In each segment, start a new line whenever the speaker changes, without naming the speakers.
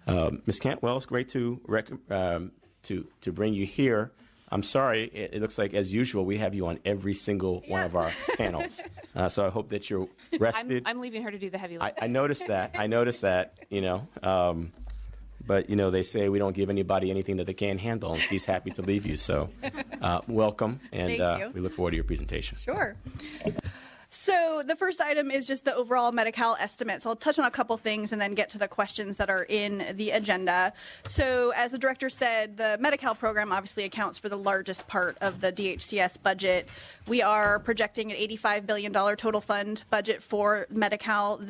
Ms. Cantwell, it's great to bring you here. I'm sorry, it looks like, as usual, we have you on every single one of our panels. So I hope that you're rested.
I'm leaving her to do the heavy lifting.
I noticed that, but, they say we don't give anybody anything that they can't handle, and she's happy to leave you. So welcome, and we look forward to your presentation.
Sure. So the first item is just the overall Medi-Cal estimate. So I'll touch on a couple things and then get to the questions that are in the agenda. So as the director said, the Medi-Cal program obviously accounts for the largest part of the DHCS budget. We are projecting an $85 billion total fund budget for Medi-Cal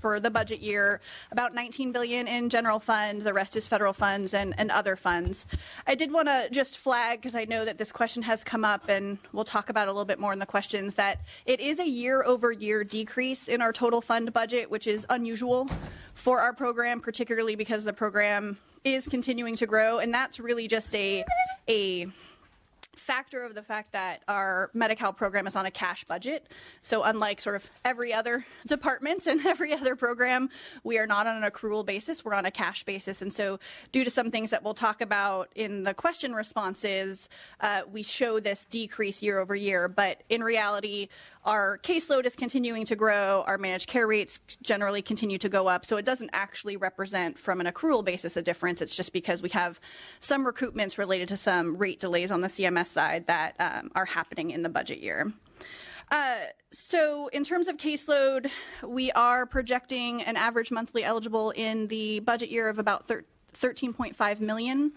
for the budget year, about $19 billion in general fund. The rest is federal funds and other funds. I did want to just flag, because I know that this question has come up, and we'll talk about it a little bit more in the questions, that it is a year-over-year decrease in our total fund budget, which is unusual for our program, particularly because the program is continuing to grow, and that's really just a factor of the fact that our Medi-Cal program is on a cash budget. So unlike sort of every other department and every other program, we are not on an accrual basis. We're on a cash basis. And so due to some things that we'll talk about in the question responses, we show this decrease year over year. But in reality, our caseload is continuing to grow. Our managed care rates generally continue to go up. So it doesn't actually represent from an accrual basis a difference. It's just because we have some recoupments related to some rate delays on the CMS side that are happening in the budget year. So in terms of caseload, we are projecting an average monthly eligible in the budget year of about 13.5 million.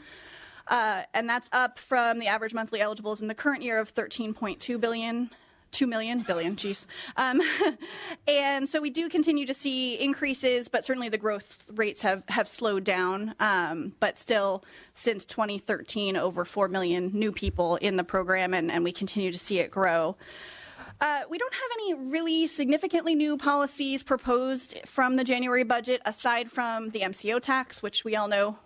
And that's up from the average monthly eligibles in the current year of 13.2 billion. 2 million, billion, geez. And so we do continue to see increases, but certainly the growth rates have slowed down. But still, since 2013, over 4 million new people in the program, and we continue to see it grow. We don't have any really significantly new policies proposed from the January budget, aside from the MCO tax, which we all know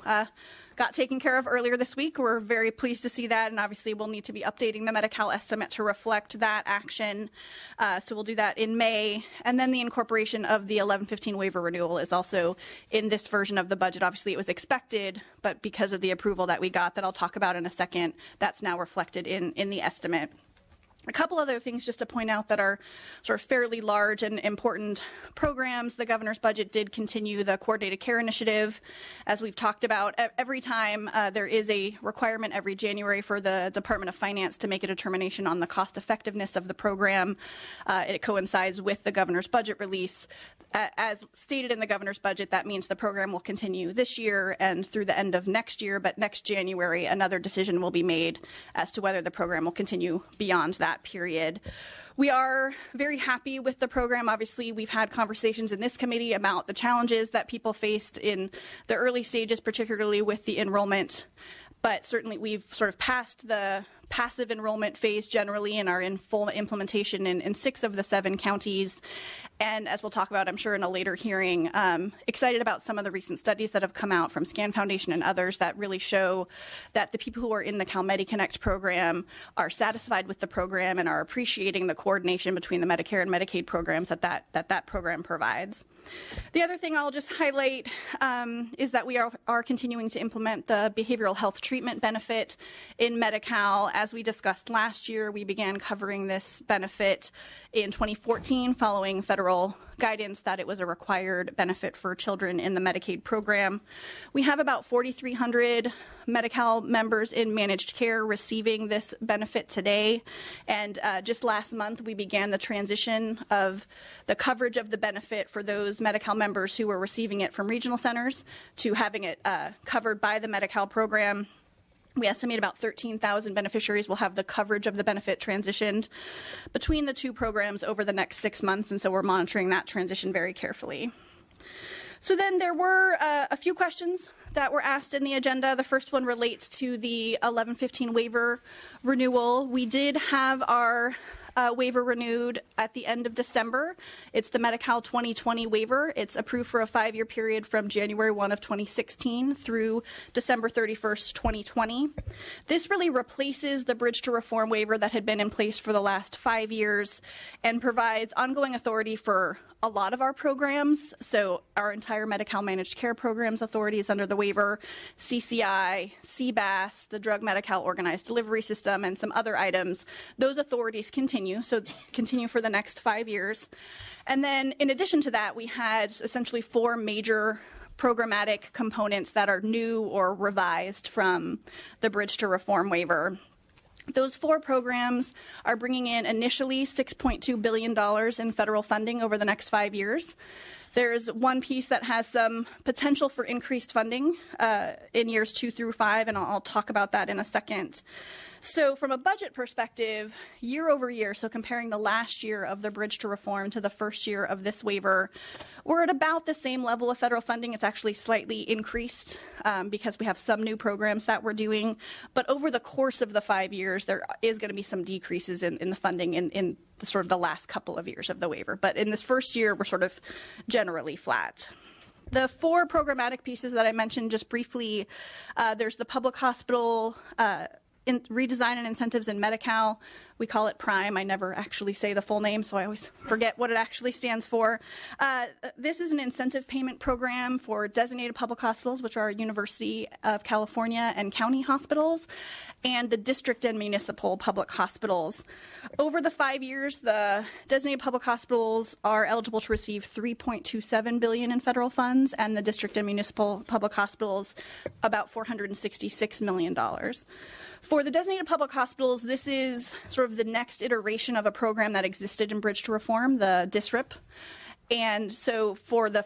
got taken care of earlier this week. We're very pleased to see that, and obviously we'll need to be updating the Medi-Cal estimate to reflect that action. So we'll do that in May. And then the incorporation of the 1115 waiver renewal is also in this version of the budget. Obviously it was expected, but because of the approval that we got that I'll talk about in a second, that's now reflected in the estimate. A couple other things just to point out that are sort of fairly large and important programs. The governor's budget did continue the coordinated care initiative. As we've talked about, every time there is a requirement every January for the Department of Finance to make a determination on the cost effectiveness of the program. It coincides with the governor's budget release. As stated in the governor's budget, that means the program will continue this year and through the end of next year, but next January, another decision will be made as to whether the program will continue beyond that period. We are very happy with the program. Obviously, we've had conversations in this committee about the challenges that people faced in the early stages, particularly with the enrollment. But certainly we've sort of passed the passive enrollment phase generally and are in full implementation in 6 of the 7 counties. And as we'll talk about, I'm sure, in a later hearing, excited about some of the recent studies that have come out from Scan Foundation and others that really show that the people who are in the CalMedi Connect program are satisfied with the program and are appreciating the coordination between the Medicare and Medicaid programs that program provides. The other thing I'll just highlight is that we are continuing to implement the behavioral health treatment benefit in Medi-Cal. As we discussed last year, we began covering this benefit in 2014 following federal guidance that it was a required benefit for children in the Medicaid program. We have about 4,300 Medi-Cal members in managed care receiving this benefit today. And just last month, we began the transition of the coverage of the benefit for those Medi-Cal members who were receiving it from regional centers to having it covered by the Medi-Cal program. We estimate about 13,000 beneficiaries will have the coverage of the benefit transitioned between the 2 programs over the next 6 months, and so we're monitoring that transition very carefully. So then there were a few questions that were asked in the agenda. The first one relates to the 1115 waiver renewal. We did have our waiver renewed at the end of December. It's the Medi-Cal 2020 waiver. It's approved for a 5-year period from January 1 of 2016 through December 31st, 2020. This really replaces the Bridge to Reform waiver that had been in place for the last 5 years and provides ongoing authority for a lot of our programs. So our entire Medi-Cal Managed Care Programs Authority is under the waiver, CCI, CBAS, the Drug Medi-Cal Organized Delivery System, and some other items. Those authorities continue, so continue for the next 5 years. And then in addition to that, we had essentially 4 major programmatic components that are new or revised from the Bridge to Reform waiver. Those 4 programs are bringing in initially $6.2 billion in federal funding over the next 5 years. There's one piece that has some potential for increased funding in years 2 through 5, and I'll talk about that in a second. So from a budget perspective, year over year, so comparing the last year of the Bridge to Reform to the first year of this waiver, we're at about the same level of federal funding. It's actually slightly increased because we have some new programs that we're doing. But over the course of the 5 years, there is going to be some decreases in the funding in the sort of the last couple of years of the waiver. But in this first year, we're sort of generally flat. The 4 programmatic pieces that I mentioned just briefly, there's the public hospital redesign and incentives in Medi-Cal. We call it PRIME. I never actually say the full name, so I always forget what it actually stands for. This is an incentive payment program for designated public hospitals, which are University of California and county hospitals, and the district and municipal public hospitals. Over the 5 years, the designated public hospitals are eligible to receive $3.27 billion in federal funds, and the district and municipal public hospitals about $466 million. For the designated public hospitals, this is sort of the next iteration of a program that existed in Bridge to Reform, the DSRIP. And so for the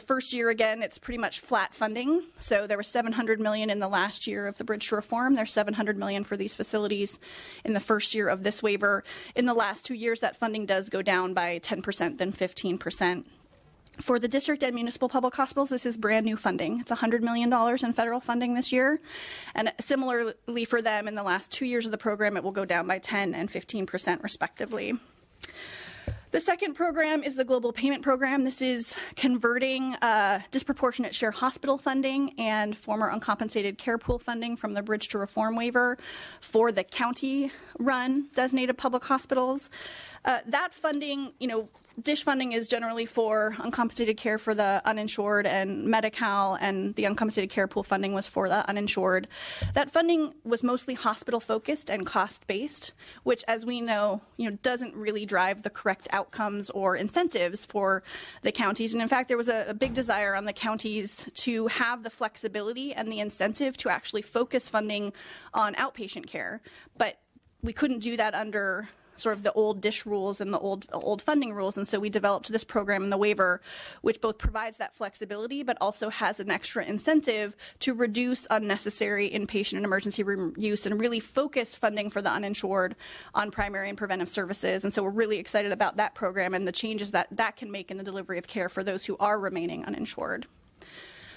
first year, again, it's pretty much flat funding. So there was $700 million in the last year of the Bridge to Reform. There's $700 million for these facilities in the first year of this waiver. In the last 2 years, that funding does go down by 10%, then 15%. For the district and municipal public hospitals, this is brand new funding. It's $100 million in federal funding this year. And similarly for them, in the last 2 years of the program, it will go down by 10 and 15% respectively. The second program is the Global Payment Program. This is converting disproportionate share hospital funding and former uncompensated care pool funding from the Bridge to Reform waiver for the county-run designated public hospitals. That funding, DISH funding is generally for uncompensated care for the uninsured, and Medi-Cal and the uncompensated care pool funding was for the uninsured. That funding was mostly hospital-focused and cost-based, which, as we know, doesn't really drive the correct outcomes or incentives for the counties. And in fact, there was a big desire on the counties to have the flexibility and the incentive to actually focus funding on outpatient care. But we couldn't do that under sort of the old DISH rules and the old funding rules, and so we developed this program in the waiver, which both provides that flexibility but also has an extra incentive to reduce unnecessary inpatient and emergency room use and really focus funding for the uninsured on primary and preventive services. And so we're really excited about that program and the changes that can make in the delivery of care for those who are remaining uninsured.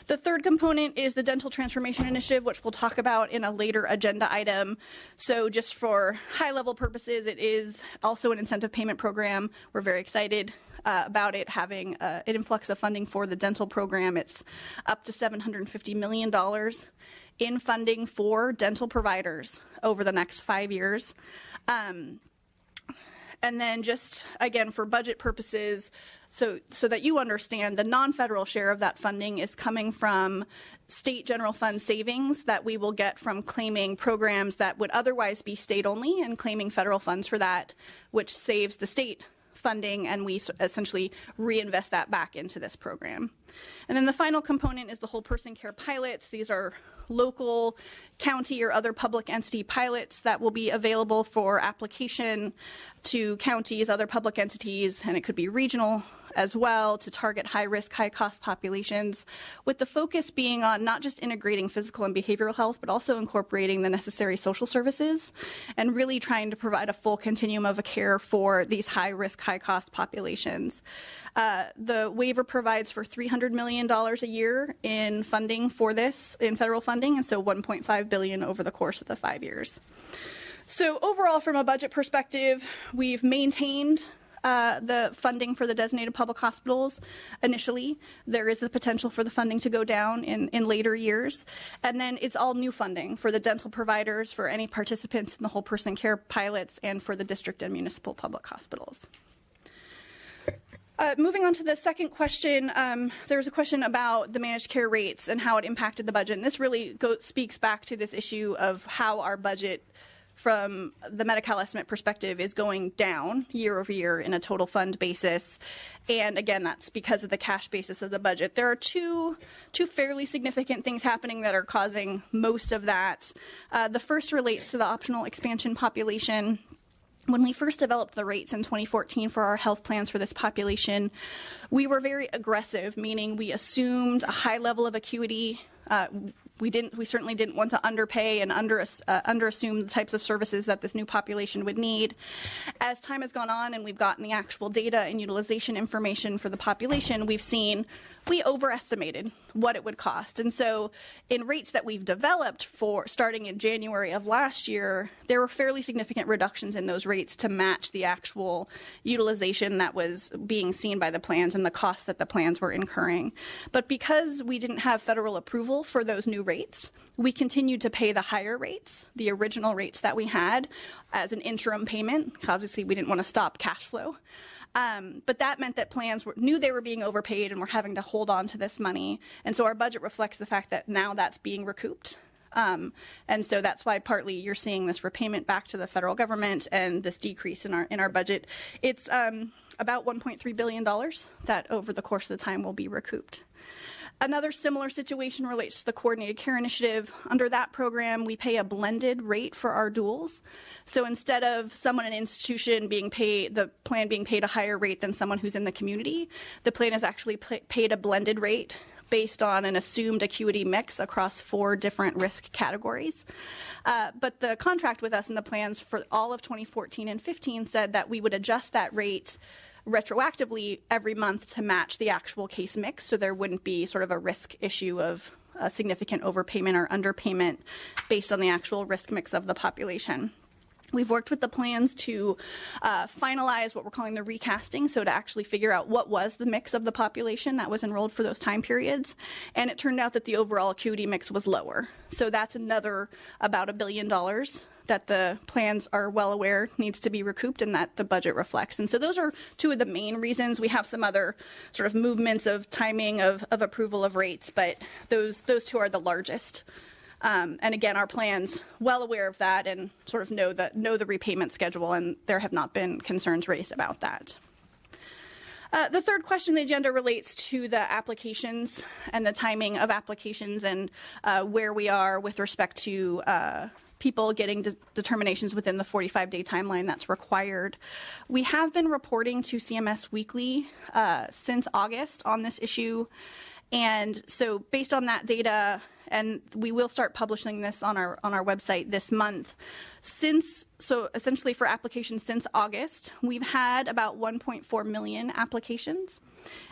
The third component is the Dental Transformation Initiative, which we'll talk about in a later agenda item. So just for high-level purposes, it is also an incentive payment program. We're very excited about it having an influx of funding for the dental program. It's up to $750 million in funding for dental providers over the next 5 years. And then just, again, for budget purposes, so that you understand, the non-federal share of that funding is coming from state general fund savings that we will get from claiming programs that would otherwise be state-only and claiming federal funds for that, which saves the state funding, and we essentially reinvest that back into this program. And then the final component is the whole person care pilots. These are local, county, or other public entity pilots that will be available for application to counties, other public entities, and it could be regional as well, to target high-risk, high-cost populations, with the focus being on not just integrating physical and behavioral health, but also incorporating the necessary social services and really trying to provide a full continuum of care for these high-risk, high-cost populations. The waiver provides for $300 million a year in funding for this, in federal funding, and so $1.5 billion over the course of the 5 years. So overall, from a budget perspective, we've maintained the funding for the designated public hospitals initially. There is the potential for the funding to go down in later years. And then it's all new funding for the dental providers, for any participants in the whole person care pilots, and for the district and municipal public hospitals. Moving on to the second question, there was a question about the managed care rates and how it impacted the budget. And this really speaks back to this issue of how our budget from the Medi-Cal estimate perspective is going down year over year in a total fund basis. And again, that's because of the cash basis of the budget. There are two fairly significant things happening that are causing most of that. The first relates to the optional expansion population. When we first developed the rates in 2014 for our health plans for this population, we were very aggressive, meaning we assumed a high level of acuity. We certainly didn't want to underpay and underassume the types of services that this new population would need. As time has gone on and we've gotten the actual data and utilization information for the population, we've seen we overestimated what it would cost. And so in rates that we've developed for starting in January of last year, there were fairly significant reductions in those rates to match the actual utilization that was being seen by the plans and the costs that the plans were incurring. But because we didn't have federal approval for those new rates, we continued to pay the higher rates, the original rates that we had, as an interim payment. Obviously, we didn't want to stop cash flow. But that meant that plans knew they were being overpaid and were having to hold on to this money. And so our budget reflects the fact that now that's being recouped. And so that's why partly you're seeing this repayment back to the federal government and this decrease in our budget. It's about $1.3 billion that over the course of the time will be recouped. Another similar situation relates to the Coordinated Care Initiative. Under that program, we pay a blended rate for our duals. So instead of someone in an institution being paid, the plan being paid a higher rate than someone who's in the community, the plan is actually paid a blended rate based on an assumed acuity mix across 4 different risk categories. But the contract with us and the plans for all of 2014 and 15 said that we would adjust that rate retroactively every month to match the actual case mix, so there wouldn't be sort of a risk issue of a significant overpayment or underpayment based on the actual risk mix of the population. We've worked with the plans to finalize what we're calling the recasting, so to actually figure out what was the mix of the population that was enrolled for those time periods. And it turned out that the overall acuity mix was lower. So that's another about $1 billion that the plans are well aware needs to be recouped and that the budget reflects. And so those are 2 of the main reasons. We have some other sort of movements of timing of approval of rates, but those 2 are the largest. And again, our plans well aware of that and sort of know the repayment schedule, and there have not been concerns raised about that. The third question on the agenda relates to the applications and the timing of applications and where we are with respect to people getting determinations within the 45-day timeline that's required. We have been reporting to CMS weekly since August on this issue. And so based on that data, and we will start publishing this on our website this month. So essentially for applications since August, we've had about 1.4 million applications.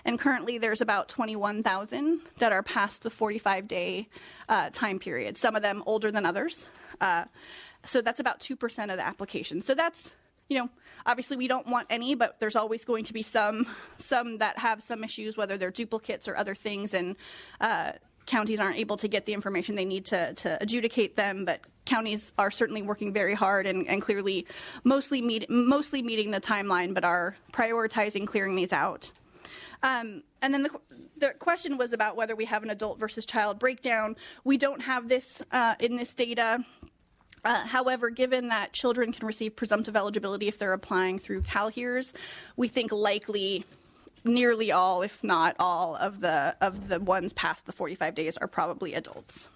And currently there's about 21,000 that are past the 45-day time period, some of them older than others. So that's about 2% of the applications. So that's, obviously we don't want any, but there's always going to be some that have some issues, whether they're duplicates or other things, and counties aren't able to get the information they need to adjudicate them. But counties are certainly working very hard and clearly mostly meeting the timeline, but are prioritizing clearing these out. And then the question was about whether we have an adult versus child breakdown. We don't have this in this data. However, given that children can receive presumptive eligibility if they're applying through CalHERS, we think likely nearly all, if not all, of the ones past the 45 days are probably adults.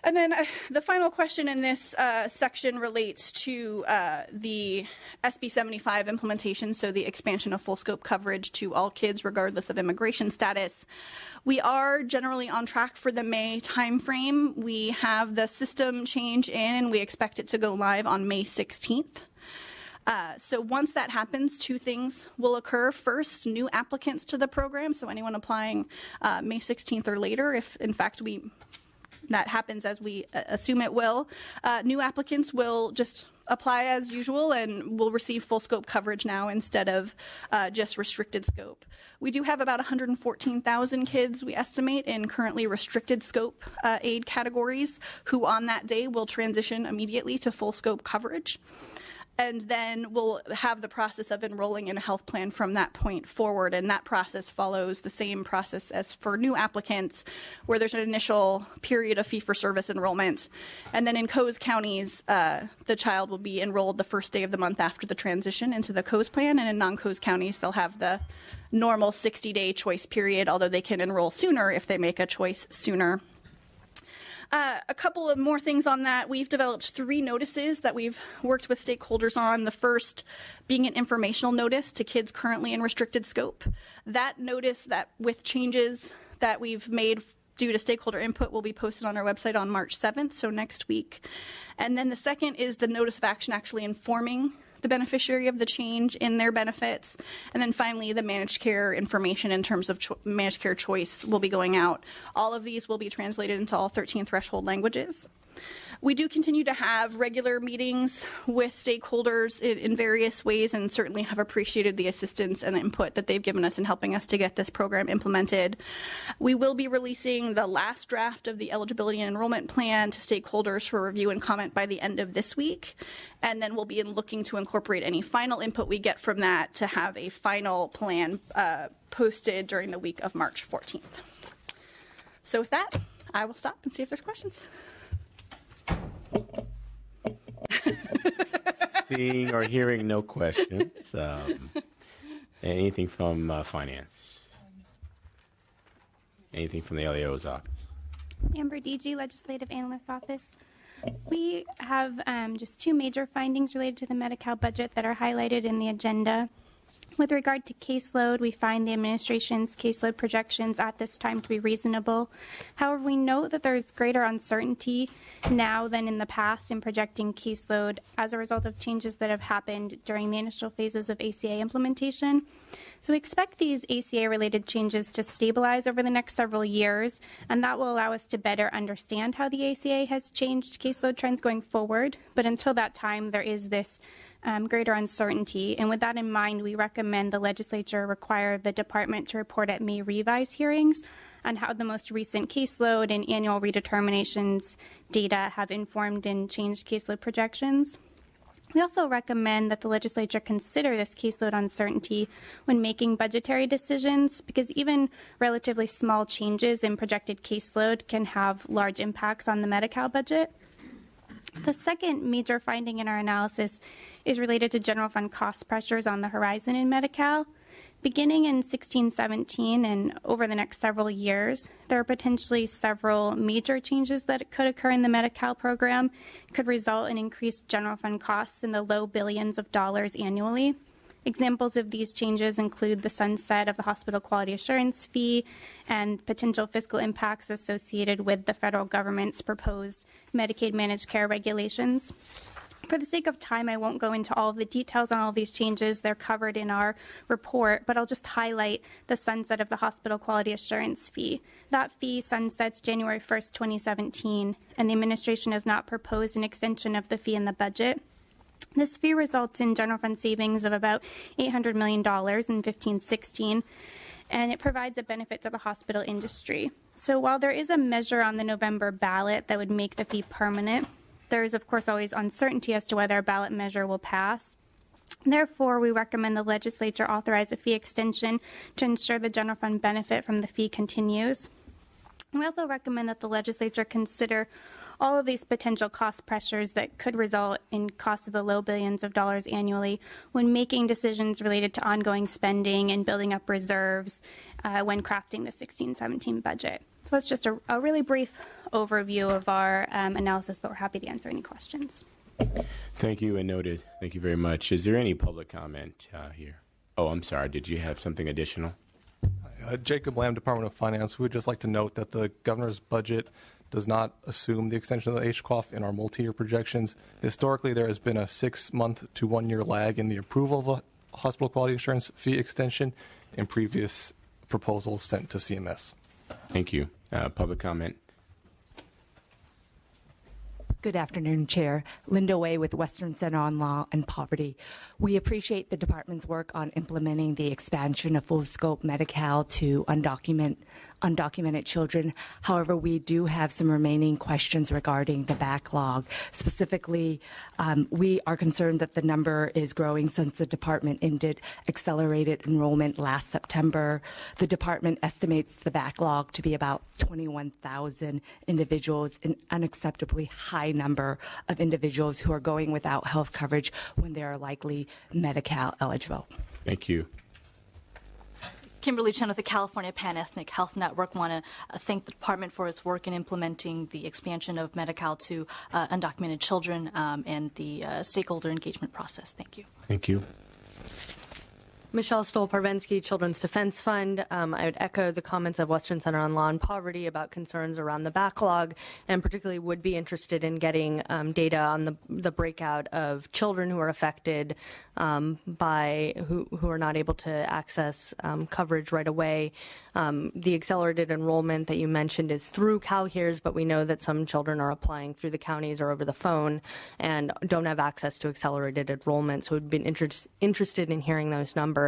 And then the final question in this section relates to the SB 75 implementation, so the expansion of full scope coverage to all kids regardless of immigration status. We are generally on track for the May timeframe. We have the system change in, and we expect it to go live on May 16th. So once that happens, 2 things will occur. First, new applicants to the program, so anyone applying May 16th or later, if in fact that happens as we assume it will. New applicants will just apply as usual and will receive full scope coverage now instead of just restricted scope. We do have about 114,000 kids, we estimate, in currently restricted scope aid categories who on that day will transition immediately to full scope coverage. And then we'll have the process of enrolling in a health plan from that point forward. And that process follows the same process as for new applicants, where there's an initial period of fee-for-service enrollment. And then in COES counties, the child will be enrolled the first day of the month after the transition into the COES plan. And in non-COES counties, they'll have the normal 60-day choice period, although they can enroll sooner if they make a choice sooner. A couple of more things on that. We've developed 3 notices that we've worked with stakeholders on. The first being an informational notice to kids currently in restricted scope. That notice, that with changes that we've made due to stakeholder input, will be posted on our website on March 7th, so next week. And then the second is the notice of action actually informing the beneficiary of the change in their benefits. And then finally, the managed care information in terms of managed care choice will be going out. All of these will be translated into all 13 threshold languages. We do continue to have regular meetings with stakeholders in various ways, and certainly have appreciated the assistance and input that they've given us in helping us to get this program implemented. We will be releasing the last draft of the eligibility and enrollment plan to stakeholders for review and comment by the end of this week. And then we'll be looking to incorporate any final input we get from that to have a final plan posted during the week of March 14th. So with that, I will stop and see if there's questions.
Seeing or hearing no questions. Anything from finance? Anything from the LEO's office?
Amber DG, Legislative Analyst's Office. We have just 2 major findings related to the Medi-Cal budget that are highlighted in the agenda. With regard to caseload, we find the administration's caseload projections at this time to be reasonable. However, we note that there is greater uncertainty now than in the past in projecting caseload as a result of changes that have happened during the initial phases of ACA implementation. So we expect these ACA-related changes to stabilize over the next several years, and that will allow us to better understand how the ACA has changed caseload trends going forward. But until that time, there is this greater uncertainty. And with that in mind, we recommend the legislature require the department to report at May revise hearings on how the most recent caseload and annual redeterminations data have informed and changed caseload projections. We also recommend that the legislature consider this caseload uncertainty when making budgetary decisions, because even relatively small changes in projected caseload can have large impacts on the Medi-Cal budget. The second major finding in our analysis is related to general fund cost pressures on the horizon in Medi-Cal. Beginning in 16-17 and over the next several years, there are potentially several major changes that could occur in the Medi-Cal program, could result in increased general fund costs in the low billions of dollars annually. Examples of these changes include the sunset of the hospital quality assurance fee and potential fiscal impacts associated with the federal government's proposed Medicaid managed care regulations. For the sake of time, I won't go into all of the details on all of these changes. They're covered in our report, but I'll just highlight the sunset of the hospital quality assurance fee. That fee sunsets January 1st, 2017, and the administration has not proposed an extension of the fee in the budget. This fee results in general fund savings of about $800 million in 15-16, and it provides a benefit to the hospital industry. So while there is a measure on the November ballot that would make the fee permanent, there is, of course, always uncertainty as to whether a ballot measure will pass. Therefore, we recommend the legislature authorize a fee extension to ensure the general fund benefit from the fee continues. We also recommend that the legislature consider all of these potential cost pressures that could result in costs of the low billions of dollars annually when making decisions related to ongoing spending and building up reserves when crafting the 16-17 budget. So that's just a really brief overview of our analysis, but we're happy to answer any questions.
Thank you, and noted. Thank you very much. Is there any public comment here? Oh, I'm sorry. Did you have something additional?
Jacob Lamb, Department of Finance. We would just like to note that the governor's budget does not assume the extension of the HQAF in our multi-year projections. Historically, there has been a 6-month to 1-year lag in the approval of a hospital quality assurance fee extension in previous proposals sent to CMS.
Thank you. Public comment?
Good afternoon, Chair. Linda Way with Western Center on Law and Poverty. We appreciate the department's work on implementing the expansion of full-scope Medi-Cal to undocumented undocumented children. However, we do have some remaining questions regarding the backlog. Specifically, we are concerned that the number is growing since the department ended accelerated enrollment last September. The department estimates the backlog to be about 21,000 individuals, an unacceptably high number of individuals who are going without health coverage when they are likely Medi-Cal eligible.
Thank you.
Kimberly Chen with the California Pan-Ethnic Health Network. Want to thank the department for its work in implementing the expansion of Medi-Cal to undocumented children and the stakeholder engagement process. Thank you.
Thank you.
Michelle Stoll-Parvensky, Children's Defense Fund. I would echo the comments of Western Center on Law and Poverty about concerns around the backlog, and particularly would be interested in getting data on the breakout of children who are affected by who are not able to access coverage right away. The accelerated enrollment that you mentioned is through CalHERS, but we know that some children are applying through the counties or over the phone and don't have access to accelerated enrollment. So we've been interested in hearing those numbers.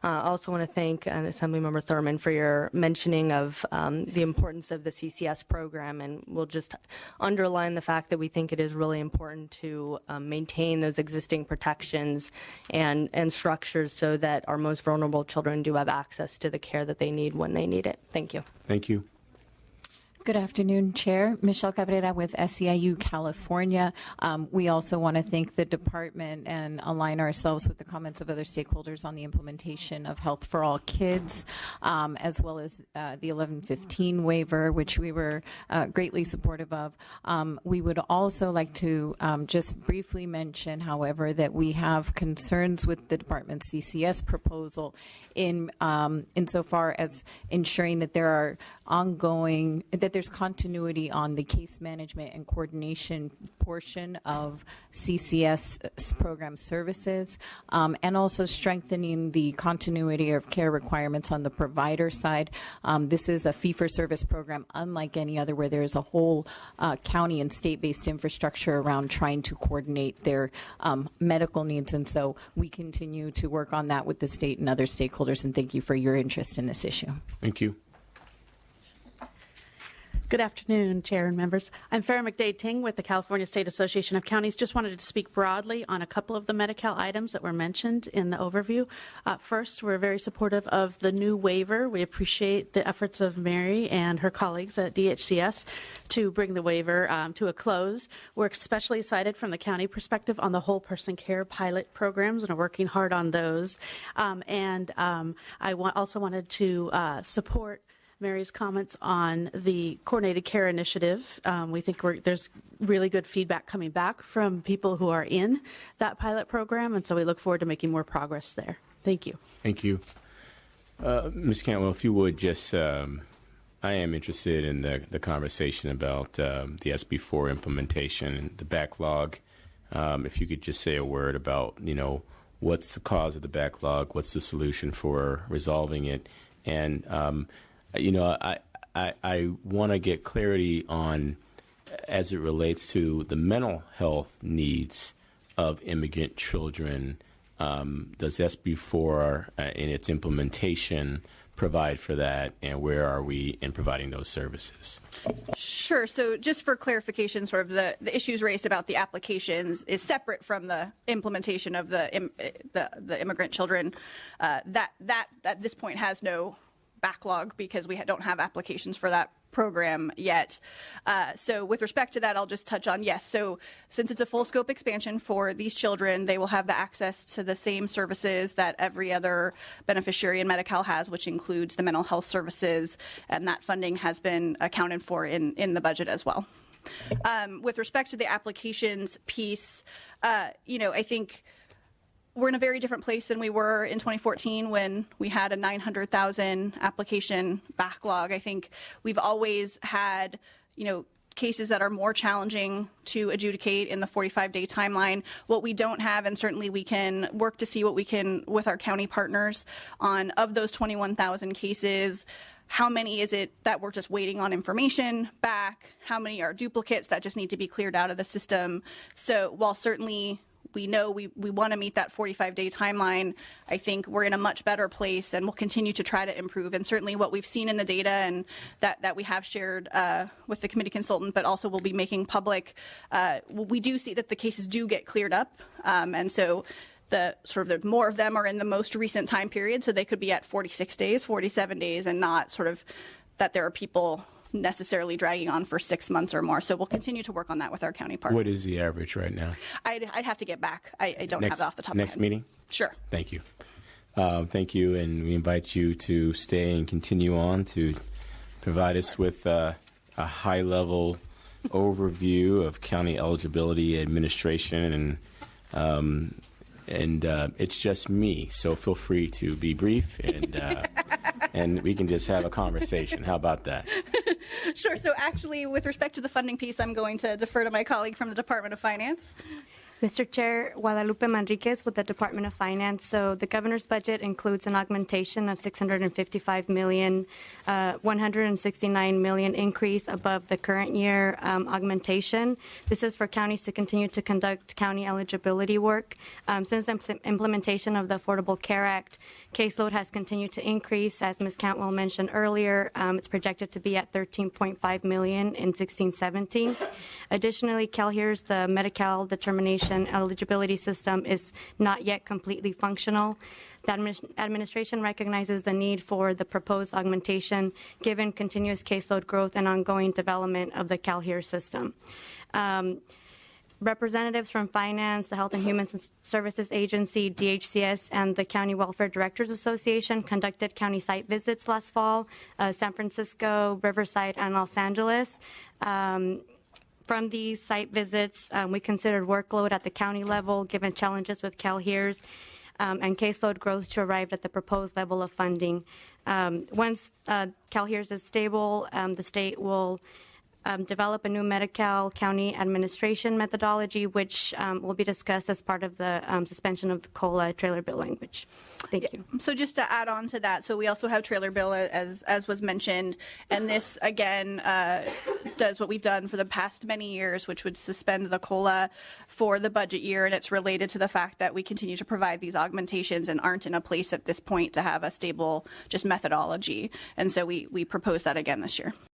I also want to thank Assemblymember Thurman for your mentioning of the importance of the CCS program, and we'll just underline the fact that we think it is really important to maintain those existing protections and structures so that our most vulnerable children do have access to the care that they need when they need it. Thank you.
Thank you.
Good afternoon, Chair. Michelle Cabrera with SEIU California. We also want to thank the department and align ourselves with the comments of other stakeholders on the implementation of Health for All Kids, as well as the 1115 waiver, which we were greatly supportive of. We would also like to just briefly mention, however, that we have concerns with the department's CCS proposal insofar as ensuring that there are that there's continuity on the case management and coordination portion of CCS program services, and also strengthening the continuity of care requirements on the provider side. This is a fee-for-service program unlike any other where there is a whole county and state-based infrastructure around trying to coordinate their medical needs, and so we continue to work on that with the state and other stakeholders, and thank you for your interest in this issue.
Thank you.
Good afternoon, Chair and members. I'm Farrah McDade-Ting with the California State Association of Counties. Just wanted to speak broadly on a couple of the Medi-Cal items that were mentioned in the overview. First, we're very supportive of the new waiver. We appreciate the efforts of Mary and her colleagues at DHCS to bring the waiver to a close. We're especially excited from the county perspective on the whole person care pilot programs and are working hard on those. I also wanted to support Mary's comments on the coordinated care initiative. We think there's really good feedback coming back from people who are in that pilot program, and so we look forward to making more progress there. Thank you.
Thank you. Ms. Cantwell, if you would just, I am interested in the conversation about the SB4 implementation and the backlog. If you could just say a word about, what's the cause of the backlog, what's the solution for resolving it, and I want to get clarity on, as it relates to the mental health needs of immigrant children. Does SB4 in its implementation provide for that, and where are we in providing those services?
Sure. So just for clarification, sort of the issues raised about the applications is separate from the implementation of the immigrant children. That at this point has no backlog because we don't have applications for that program yet. So with respect to that, I'll just touch on, yes, so since it's a full scope expansion for these children, they will have the access to the same services that every other beneficiary in Medi-Cal has, which includes the mental health services, and that funding has been accounted for in the budget as well. With respect to the applications piece, I think we're in a very different place than we were in 2014 when we had a 900,000 application backlog. I think we've always had, cases that are more challenging to adjudicate in the 45-day timeline. What we don't have, and certainly we can work to see what we can with our county partners on, of those 21,000 cases, how many is it that we're just waiting on information back? How many are duplicates that just need to be cleared out of the system? So while certainly we know we want to meet that 45-day timeline, I think we're in a much better place, and we'll continue to try to improve. And certainly what we've seen in the data and that we have shared with the committee consultant, but also we'll be making public, we do see that the cases do get cleared up. And so the more of them are in the most recent time period, so they could be at 46 days, 47 days, and not sort of that there are people necessarily dragging on for 6 months or more. So we'll continue to work on that with our county partners.
What is the average right now?
I'd have to get back. I don't have that off the top of my head.
Next meeting?
Sure.
Thank you. Thank you, and we invite you to stay and continue on to provide us with a high-level overview of county eligibility administration, and it's just me, so feel free to be brief, and we can just have a conversation. How about that?
Sure. So actually, with respect to the funding piece, I'm going to defer to my colleague from the Department of Finance.
Mr. Chair, Guadalupe Manriquez with the Department of Finance. So the governor's budget includes an augmentation of $655 million, $169 million increase above the current year augmentation. This is for counties to continue to conduct county eligibility work. Since the implementation of the Affordable Care Act, caseload has continued to increase. As Ms. Cantwell mentioned earlier, it's projected to be at 13.5 million in 16-17. Additionally, CalHERS, the Medi-Cal determination eligibility system, is not yet completely functional. The administration recognizes the need for the proposed augmentation given continuous caseload growth and ongoing development of the CalHERS system. Representatives from Finance, the Health and Human Services Agency, DHCS, and the County Welfare Directors Association conducted county site visits last fall, San Francisco, Riverside, and Los Angeles. From these site visits, we considered workload at the county level, given challenges with CalHERS, and caseload growth to arrive at the proposed level of funding. Once CalHERS is stable, the state will develop a new Medi-Cal county administration methodology, which will be discussed as part of the suspension of the COLA trailer bill language. Thank you.
So just to add on to that, so we also have trailer bill, as was mentioned, and this, again, does what we've done for the past many years, which would suspend the COLA for the budget year, and it's related to the fact that we continue to provide these augmentations and aren't in a place at this point to have a stable just methodology. And so we propose that again this year.